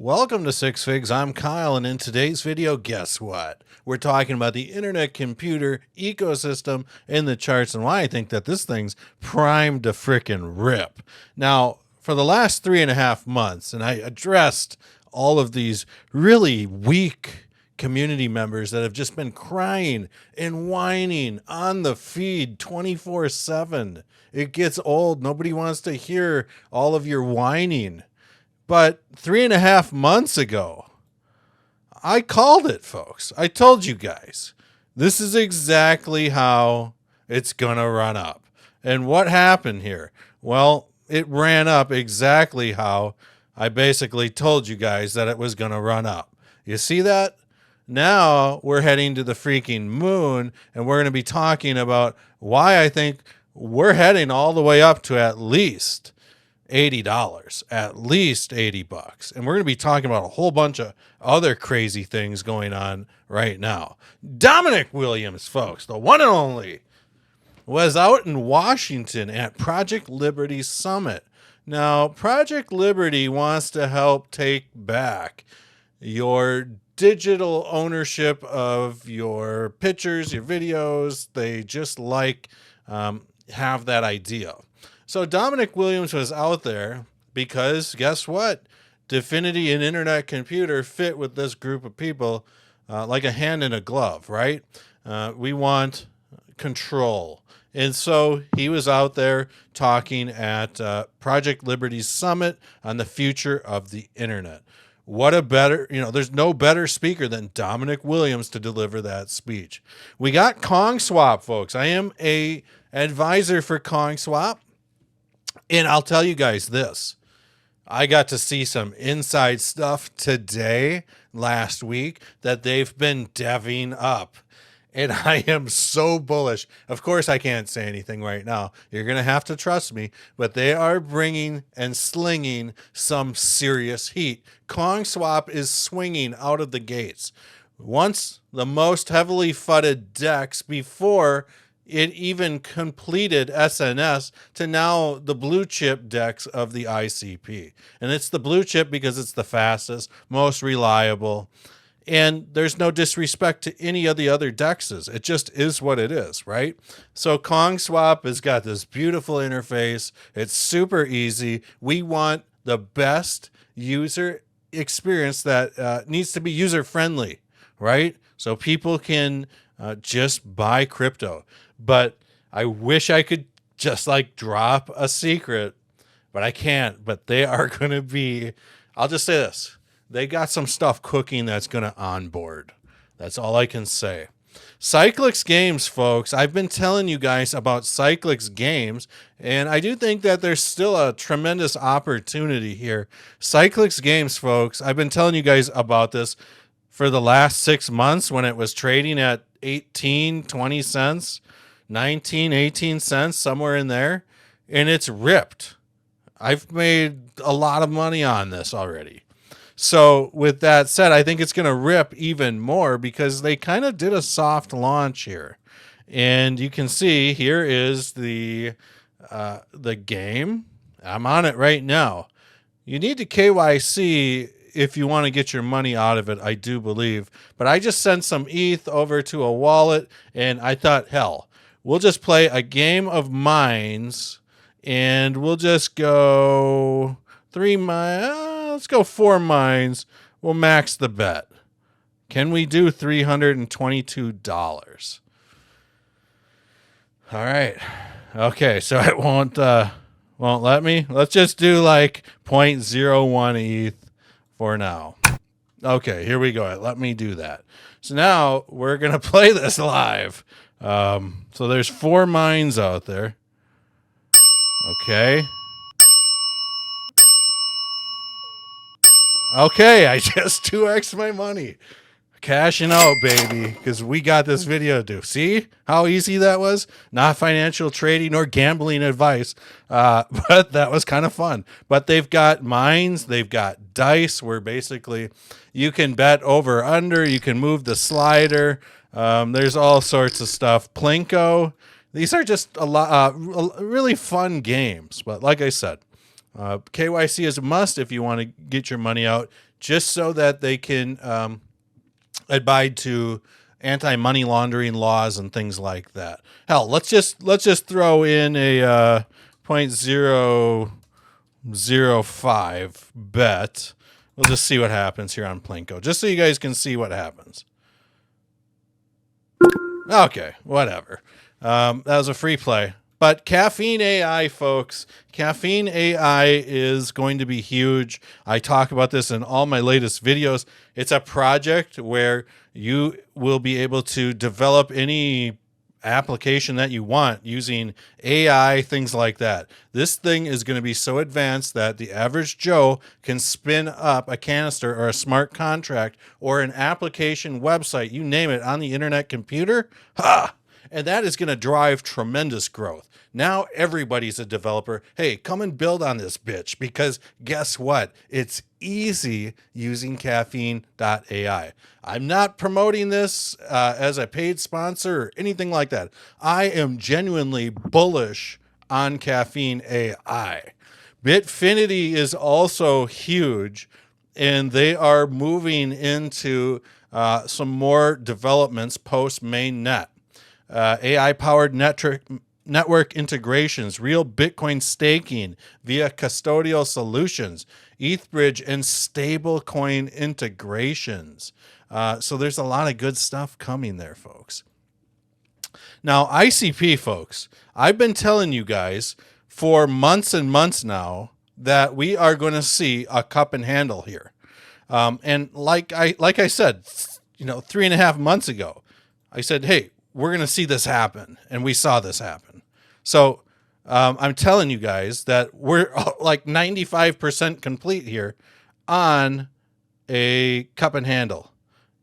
Welcome to Six Figs. I'm Kyle, and in today's video, guess what? We're talking about the internet computer ecosystem in the charts and why I think that this thing's primed to frickin' rip. Now, for the last 3.5 months, and I addressed all of these really weak community members that have just been crying and whining on the feed 24/7. It gets old. Nobody wants to hear all of your whining. But 3.5 months ago, I called it, folks. I told you guys, this is exactly how it's going to run up. And what happened here? Well, it ran up exactly how I basically told you guys that it was going to run up. You see that? Now we're heading to the freaking moon, and we're going to be talking about why I think we're heading all the way up to at least $80, at least $80. And we're going to be talking about a whole bunch of other crazy things going on right now. Dominic Williams, folks, the one and only, was out in Washington at Project Liberty Summit. Now, Project Liberty wants to help take back your digital ownership of your pictures, your videos. They just have that idea. So Dominic Williams was out there because guess what? Bitfinity and internet computer fit with this group of people like a hand in a glove, right? We want control. And so he was out there talking at Project Liberty's Summit on the future of the internet. What a better, there's no better speaker than Dominic Williams to deliver that speech. We got KongSwap, folks. I am a advisor for KongSwap. And I'll tell you guys this. I got to see some inside stuff last week, that they've been deving up. And I am so bullish. Of course, I can't say anything right now. You're going to have to trust me. But they are bringing and slinging some serious heat. KongSwap is swinging out of the gates. Once the most heavily fudded DEX before it even completed SNS to now the blue chip DEX of the ICP. And it's the blue chip because it's the fastest, most reliable. And there's no disrespect to any of the other DEXs. It just is what it is, right? So KongSwap has got this beautiful interface. It's super easy. We want the best user experience that needs to be user-friendly, right? So people can just buy crypto. But I wish I could just drop a secret, but I can't. But they are going to be, I'll just say this. They got some stuff cooking that's going to onboard. That's all I can say. Cyclix games, folks. I've been telling you guys about Cyclix games, and I do think that there's still a tremendous opportunity here. Cyclix games, folks. I've been telling you guys about this for the last 6 months when it was trading at 18, 20 cents. 19, 18 cents, somewhere in there, and it's ripped. I've made a lot of money on this already. So with that said, I think it's going to rip even more because they kind of did a soft launch here. And you can see here is the game. I'm on it right now. You need to KYC if you want to get your money out of it, I do believe. But I just sent some ETH over to a wallet, and I thought, hell, we'll just play a game of mines, and we'll just go 3 mines. Let's go 4 mines. We'll max the bet. Can we do $322? All right. Okay, so it won't let me. Let's just do 0.01 ETH for now. Okay, here we go. Let me do that. So now we're going to play this live. So there's 4 mines out there. Okay. Okay, I just 2x my money. Cashing out, baby, because we got this video to do. See how easy that was? Not financial trading or gambling advice, but that was kind of fun. But they've got mines, they've got dice where basically you can bet over under, you can move the slider. There's all sorts of stuff. Plinko. These are just a lot, really fun games. But like I said, KYC is a must if you want to get your money out. just so that they can abide to anti-money laundering laws and things like that. Hell, let's just throw in a 0.005 bet. We'll just see what happens here on Plinko, just so you guys can see what happens. Okay, whatever. That was a free play. But Caffeine AI, folks, Caffeine AI is going to be huge. I talk about this in all my latest videos. It's a project where you will be able to develop any application that you want using AI, things like that. This thing is going to be so advanced that the average Joe can spin up a canister or a smart contract or an application website, you name it, on the internet computer. Ha! And that is going to drive tremendous growth. Now everybody's a developer. Hey, come and build on this bitch, because guess what? It's easy using Caffeine.ai. I'm not promoting this as a paid sponsor or anything like that. I am genuinely bullish on Caffeine AI. Bitfinity is also huge, and they are moving into some more developments post mainnet. AI-powered network integrations, real Bitcoin staking via custodial solutions, ETHBridge, and stablecoin integrations. So there's a lot of good stuff coming there, folks. Now, ICP, folks, I've been telling you guys for months and months now that we are going to see a cup and handle here. And like I said, 3.5 months ago, I said, hey, we're going to see this happen. And we saw this happen. So I'm telling you guys that we're like 95% complete here on a cup and handle.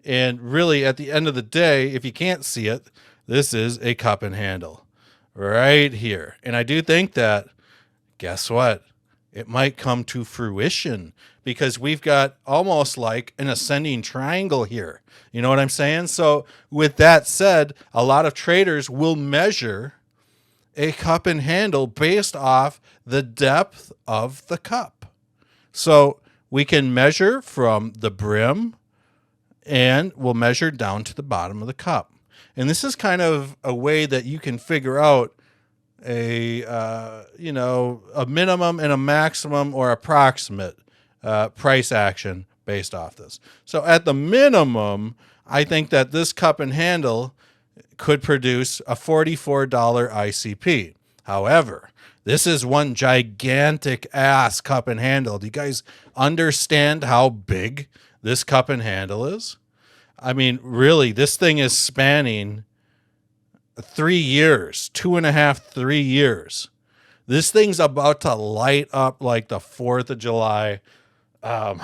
And really, at the end of the day, if you can't see it, this is a cup and handle right here. And I do think that, guess what? It might come to fruition, because we've got almost like an ascending triangle here. You know what I'm saying? So with that said, a lot of traders will measure a cup and handle based off the depth of the cup. So we can measure from the brim, and we'll measure down to the bottom of the cup. And this is kind of a way that you can figure out a minimum and a maximum or approximate price action based off this. So at the minimum, I think that this cup and handle could produce a $44 ICP. However, this is one gigantic ass cup and handle. Do you guys understand how big this cup and handle is? I mean, really, this thing is spanning 3 years, 2.5, 3 years. This thing's about to light up like the 4th of July. I'm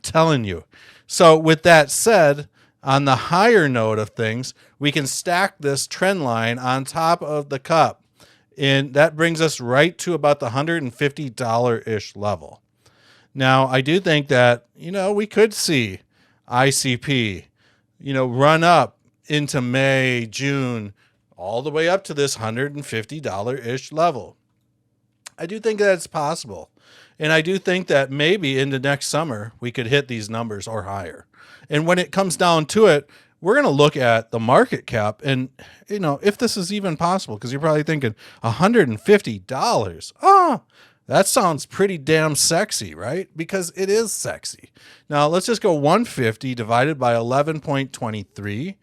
telling you. So with that said, on the higher note of things, we can stack this trend line on top of the cup. And that brings us right to about the $150-ish level. Now, I do think that, we could see ICP, run up into May, June, all the way up to this $150-ish level. I do think that's possible. And I do think that maybe into next summer, we could hit these numbers or higher. And when it comes down to it, we're going to look at the market cap and, if this is even possible, because you're probably thinking $150. That sounds pretty damn sexy, right? Because it is sexy. Now, let's just go 150 divided by 11.23,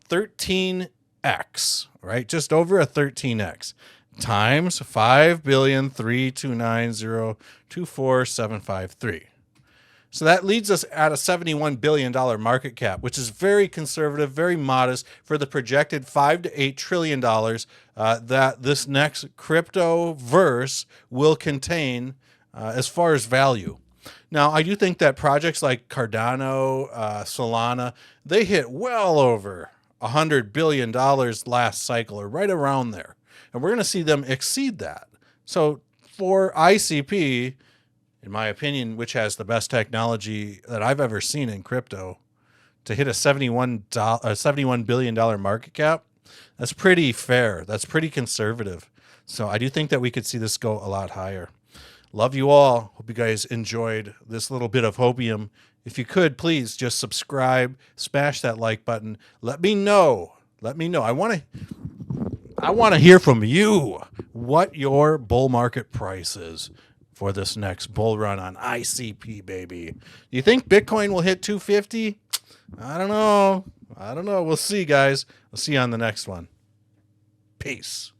13x, right? Just over a 13x times 5,329,024,753. So that leads us at a $71 billion market cap, which is very conservative, very modest for the projected $5 to $8 trillion that this next crypto verse will contain as far as value. Now, I do think that projects like Cardano, Solana, they hit well over $100 billion last cycle, or right around there. And we're going to see them exceed that. So for ICP, in my opinion, which has the best technology that I've ever seen in crypto, to hit a $71 billion market cap, that's pretty fair. That's pretty conservative. So I do think that we could see this go a lot higher. Love you all. Hope you guys enjoyed this little bit of hopium if you could, please just subscribe, smash that like button. Let me know. Let me know. I want to hear from you what your bull market price is for this next bull run on ICP, baby. Do you think Bitcoin will hit 250? I don't know. We'll see, guys. We'll see you on the next one. Peace.